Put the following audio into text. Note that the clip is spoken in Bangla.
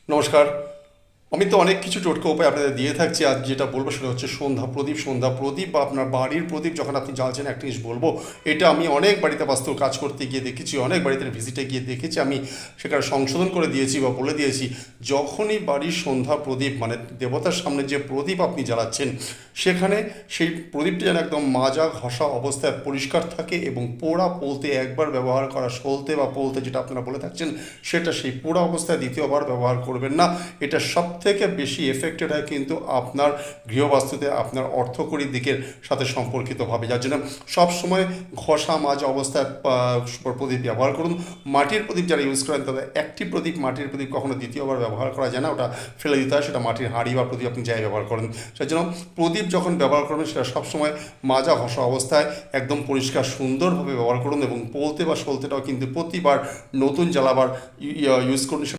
নমস্কার। আমি তো অনেক কিছু টোটকা উপায় আপনাদের দিয়ে থাকছি। আজ যেটা বলবো সেটা হচ্ছে সন্ধ্যা প্রদীপ বা আপনার বাড়ির প্রদীপ যখন আপনি জ্বালছেন, একটা জিনিস বলবো, এটা আমি অনেক বাড়িতে বাস্তব কাজ করতে গিয়ে দেখেছি, অনেক বাড়িতে ভিজিটে গিয়ে দেখেছি, আমি সেখানে সংশোধন করে দিয়েছি বা বলে দিয়েছি। যখনই বাড়ির সন্ধ্যা প্রদীপ মানে দেবতার সামনে যে প্রদীপ আপনি জ্বালাচ্ছেন, সেখানে সেই প্রদীপটা যেন একদম মাজা ঘষা অবস্থায় পরিষ্কার থাকে এবং পোড়া পোলতে একবার ব্যবহার করা, সলতে বা পোলতে যেটা আপনারা বলে থাকছেন, সেটা সেই পোড়া অবস্থায় দ্বিতীয়বার ব্যবহার করবেন না। এটা সব থেকে বেশি এফেক্টেড হয় কিন্তু আপনার গৃহবাস্তুতে, আপনার অর্থকরীর দিকের সাথে সম্পর্কিতভাবে। যার জন্য সবসময় ঘষা মাজা অবস্থায় প্রদীপ ব্যবহার করুন। মাটির প্রদীপ যারা ইউজ করেন, তবে একটি প্রদীপ, মাটির প্রদীপ কখনো দ্বিতীয়বার ব্যবহার করা যায় না, ওটা ফেলে দিতে হয়। সেটা মাটির হাঁড়ি বা প্রদীপ আপনি যাই ব্যবহার করেন, সেই জন্য প্রদীপ যখন ব্যবহার করবেন সেটা সবসময় মাজা ঘষা অবস্থায় একদম পরিষ্কার সুন্দরভাবে ব্যবহার করুন। এবং পোলতে বা সলতেটাও কিন্তু প্রতিবার নতুন জ্বালাবার ইউজ করুন।